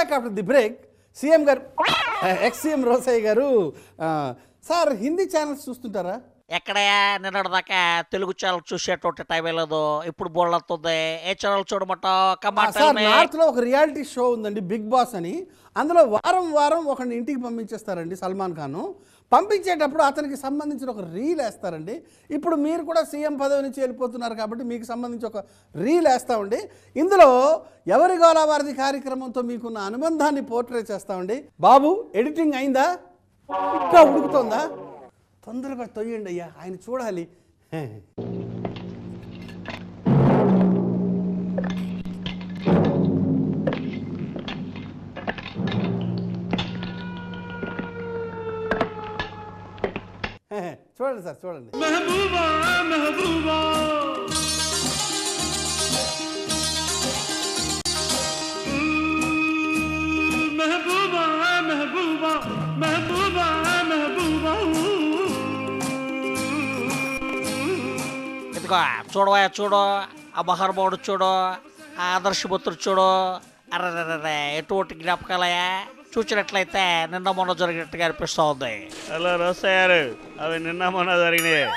Back after the break. CM గారు, ex CM Rosaiah గారు, sir Hindi channels చూస్తుంటారా? ఎక్కడయా నిన్నటిదాకా తెలుగు ఛానల్ చూసేటువంటి టైం లేదు, ఇప్పుడు బోల్డ్ అవుతుంది. ఏ ఛానల్ చూడమంటావు? సార్, నార్త్ లో ఒక రియాలిటీ షో ఉందండి, బిగ్ బాస్ అని. అందులో వారం వారం ఒకరిని ఇంటికి పంపించేస్తారండి సల్మాన్ ఖాన్. పంపించేటప్పుడు అతనికి సంబంధించిన ఒక రీల్ వేస్తారండి. ఇప్పుడు మీరు కూడా సీఎం పదవి నుంచి వెళ్ళిపోతున్నారు కాబట్టి మీకు సంబంధించి ఒక రీల్ వేస్తామండి. ఇందులో ఎవరి గోలా వారిది కార్యక్రమంతో మీకున్న అనుబంధాన్ని పోర్ట్రే చేస్తామండి. బాబు, ఎడిటింగ్ అయిందా? ఇంకా ఉడుకుతోందా? తొందరగా తొయ్యండి అయ్యా, ఆయన చూడాలి. చూడండి సార్, చూడండి. మెహబూబా మెహబూబా మెహబూబా మెహబూబా మెహబూబా మెహబూబా. ఇదిగో చూడవా, చూడు ఆ మహానుభావుడు, చూడు ఆ ఆదర్శపుత్రుడు, చూడు. అర్రే ఎటువంటి జ్ఞాపకాలయా? చూసినట్లయితే నిన్న మొన్న జరిగినట్టుగా అనిపిస్తూ ఉంది. హలో రోసయ్య గారు, అవి నిన్న మొన్న జరిగినాయి.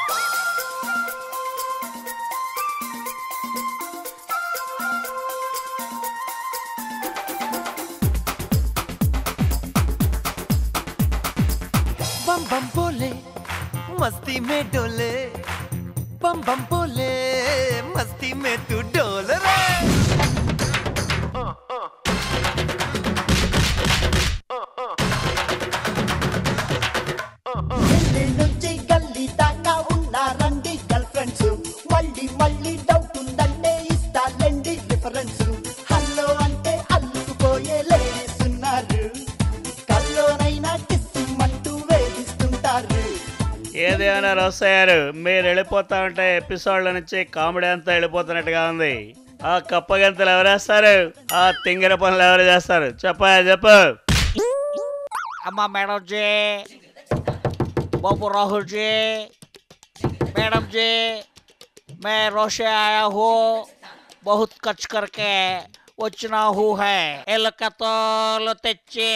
बम बम बोले मस्ती में डोले, बम बम बोले मस्ती में तू डोल रे. నుంచి గల్లీ దాకా ఉన్నారండి గర్ల్ ఫ్రెండ్స్, మళ్ళీ మళ్ళీ డౌట్ ఉందంటే ఇస్తాలండి డిఫరెన్స్. హలో అంటే అల్లుకుపోయే లేడీస్ ఉన్నారు, కల్లోనైనా కిస్సుమంటూ వేధిస్తుంటారు. ఏదేమైనా రోసయ్య గారు, మీరు వెళ్ళిపోతా ఉంటే ఎపిసోడ్ల నుంచి కామెడీ అంతా వెళ్ళిపోతున్నట్టుగా ఉంది. ఆ కప్పగంతలు ఎవరేస్తారు? ఆ తింగర పనులు ఎవరు చేస్తారు? చెప్పు. అమ్మా మేడం జీ, बाबू राहुल जी, मैडम जी, मैं रोशे आया हूँ, बहुत खर्च करके వచ్చినా హూ హై. ఎలుకతోలు తెచ్చి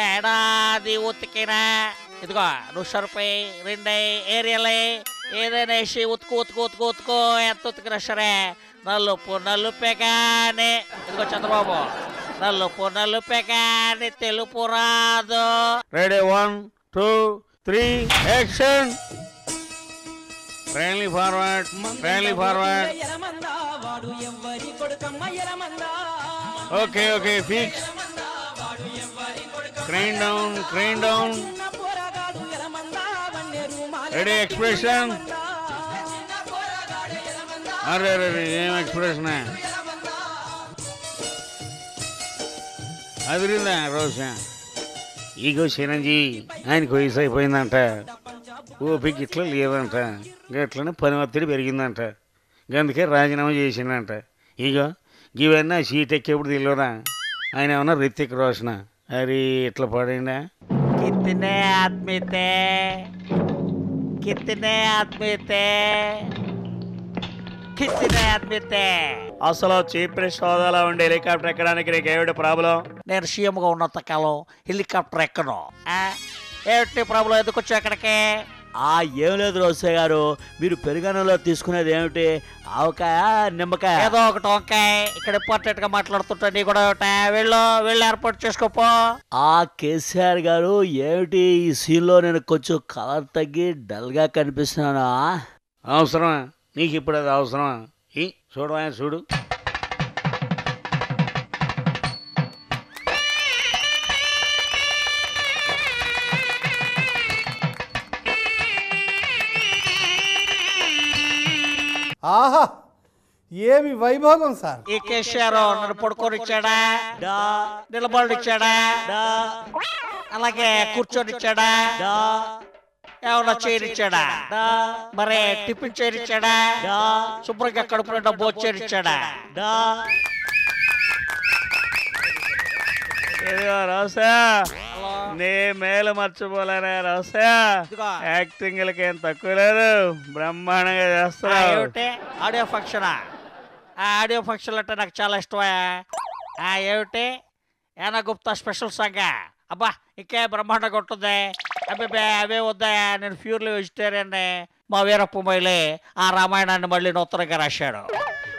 ఏడాది ఉతికిన, ఇదిగో నువ్వు సరిపోయి రెండై ఏరియాలే ఏదైనా వేసి ఉతుకు ఎంత ఉతికినా సరే నలుపే కానీ, ఇదిగో చంద్రబాబు, నలుపే కానీ తెలుపు రాదు. Ready, 1 2 3 action. Friendly forward. Okay fix. Crane down. Ready, expression. అరే ఏం ఎక్స్ప్రెషన్ అదిరిందా రోజు? ఈగో చిరంజీవి, ఆయనకు వయసు అయిపోయిందంట, ఓపిక ఇట్లా లేదంట, గట్లనే పని ఒత్తిడి పెరిగిందంట, అందుకే రాజీనామా చేసిందంట. ఇగో ఇవన్నీ సీట్ ఎక్కేప్పుడు తెలియదా? ఆయన ఏమన్నా రితిక్ రోషన్ అరే ఇట్లా పడిందా? కితనే ఆద్మీ తే అసలు చీఫ్ మినిస్టర్ హోదాలో ఉండే హెలికాప్టర్ ఎక్కడానికి నీకు ఏమిటి ప్రాబ్లం? నేను సీఎంగా ఉన్నంత కాలం హెలికాప్టర్ ఎక్కను. ఏమిటి ప్రాబ్లం? ఎందుకు వచ్చా ఎక్కడికి? ఏం లేదు రోసయ్య గారు, మీరు పెరుగన్నంలో తీసుకునేది ఏమిటి? ఆవకాయ, నిమ్మకాయ? ఏదో ఒకటి వంకాయ. ఇక్కడ ఇంపార్టెంట్ గా మాట్లాడుతుంటా, నీ కూడా వెళ్ళి ఏర్పాటు చేసుకోపో. కేసీఆర్ గారు, ఏమిటి ఈ సీన్లో నేను కొంచెం కలర్ తగ్గి డల్ గా కనిపిస్తున్నానా? అవసరమా నీకు ఇప్పుడు? అది అవసరమా? చూడు. ఆహా, ఏమి వైభోగం సార్. ఈ కేసీఆర్ నన్ను పడుకోనిచ్చాడా, నిలబడిచ్చాడా, అలాగే కూర్చొనిచ్చాడా, ఏమన్నా చేరిచ్చాడా, మరే టిఫిన్ చేరిచ్చాడా, శుభ్రంగా కడుపు నిండా భోజనం చేరిచ్చాడా? రోసా, నీ మేలు మర్చిపోలేరా రోసా? యాక్టింగ్లకి ఏం తక్కువ లేదు, బ్రహ్మాండంగా చేస్తావు. ఆడియో ఫంక్షనా? ఆ ఆడియో ఫంక్షన్లు అంటే నాకు చాలా ఇష్టమా. ఏమిటి ఏనా గుప్తా స్పెషల్ సాంగ్? అబ్బా ఇంకే బ్రహ్మాండంగా ఉంటుంది. అబ్బే అవే వద్దాయా, నేను ప్యూర్లీ వెజిటేరియన్. మా వీరప్ప మొయిలే ఆ రామాయణాన్ని మళ్ళీ నూతనంగా రాశాడు.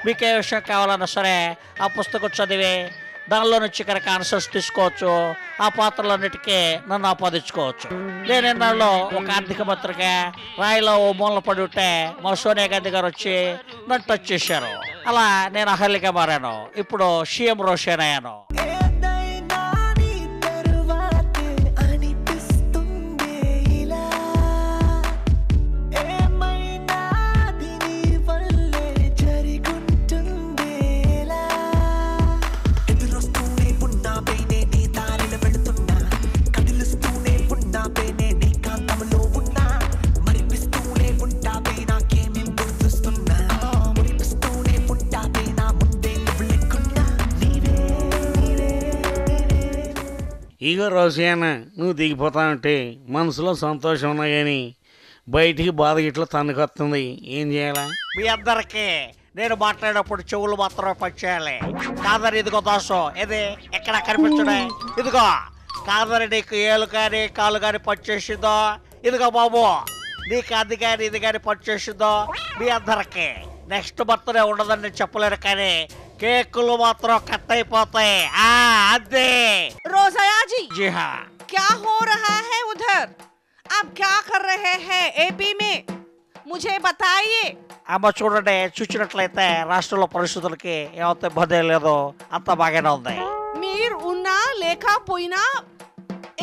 మీకే విషయం కావాలన్నా సరే ఆ పుస్తకం చదివి దానిలో నుంచి కనుక ఆన్సర్స్ తీసుకోవచ్చు. ఆ పాత్రలన్నిటికీ నన్ను ఆపాదించుకోవచ్చు. నేనెన్నాళ్ళు ఒక ఆర్థిక పత్రిక రాయిలో ఓ మూలన పడి ఉంటే మా సోనియా గాంధీ గారు వచ్చి నన్ను టచ్ చేశారు. అలా నేను అహల్యగా మారాను. ఇప్పుడు సీఎం రోషన్ అయ్యాను. ఏదైనా నీ తరువాతే అనిపిస్తుంది ఇలా, ఏమైనా నీ వల్లే జరుగుతుంది ఇలా. ఎదురొస్తూనే ఉన్నాపైనే నీ దారిన వెళుతున్నా, కదిలిస్తూనే ఉన్నాపైనే నీ కాంతంలో ఉన్నా, మరిపిస్తూనే ఉంటాపై నాకేమేం గుర్తుస్తున్నా, మురిపిస్తూనే ఉంటాపై నా ముందే నువ్వు లెక్కున్నా. నీవే ఇగో రోసియాన, నువ్వు దిగిపోతానంటే మనసులో సంతోషం ఉన్నా కానీ బయటికి బాధ గిట్ల తన్నుకొస్తుంది. ఏం చేయాలా? మీ అందరికీ నేను మాట్లాడేటప్పుడు చెవులు మాత్రమే పనిచేయాలి. కాదని ఇదిగో దోషం ఇది ఎక్కడ కనిపించడే. ఇదిగో కాదని నీకు ఏలు కానీ కాలు కానీ పనిచేసిందో, ఇదిగో బాబు నీకు అది కానీ ఇది కానీ పనిచేసిందో మీ అందరికి నెక్స్ట్ బర్త్డే ఉండదని నేను చెప్పలేను, కానీ కేకులు మాత్రం కట్ అయిపోతాయి. అదే रोज़ाया जी, జీ హా. क्या हो रहा है उधर? आप क्या कर रहे हैं एपी में? मुझे बताइए. అమ్మ చూడండి, చూసినట్లయితే రాష్ట్రంలో పరిస్థితులకి ఏమైతే ఇబ్బంది లేదో అంత బాగానే ఉంది. మీరు ఉన్నా లేకపోయినా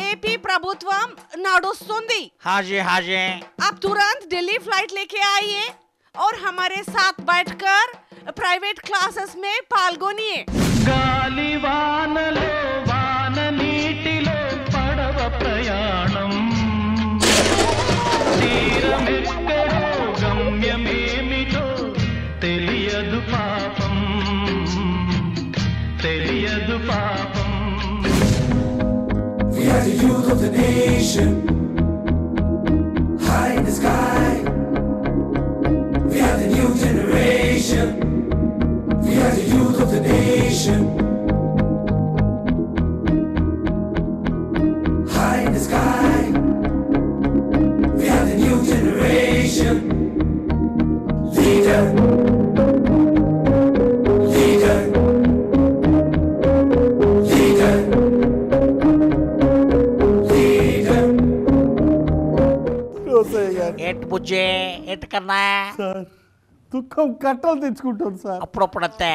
ఏపీ ప్రభుత్వం నడుస్తుంది. హాజీ హాజీ. आप तुरंत दिल्ली फ्लाइट लेके आइए और हमारे साथ बैठकर प्राइवेट क्लासेस में पाल्गोनिए. గాలి వానలో వాన నీటిలో పడవ ప్రయాణం, తీరమెక్కడో గమ్యమేమిటో తెలియదు పాపం, తెలియదు పాపం. We are the youth of the nation, high in the sky. We are the new generation. We are the youth of the nation, high in the sky. We are the new generation. Leader, leader, leader. Rosaiah గారు ఏంటి బుజ్జి, ఏంటి కన్నా sir, దుఃఖం కట్టలు తెచ్చుకుంటాను sir. అప్పుడప్పుడంతే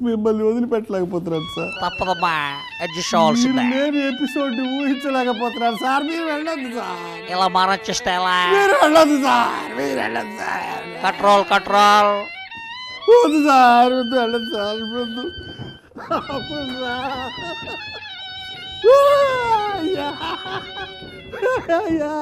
మిమ్మల్ని వదిలిపెట్టలేకపోతున్నాను sir. తప్పదమ్మా, adjust అవ్వాల్సిందే. నేను ఎపిసోడ్ ఊహించలేకపోతున్నాను సార్. మీరు వెళ్ళొద్దు సార్, ఇలా మారొచ్చేస్తే ఎలా? మీరు వెళ్ళొద్దు సార్, మీరు వెళ్ళొద్దు సార్. Control control. వద్దు సార్, వద్దు, వెళ్ళదు సార్, వద్దు. వద్దు సార్. అయ్యా. అయ్యా.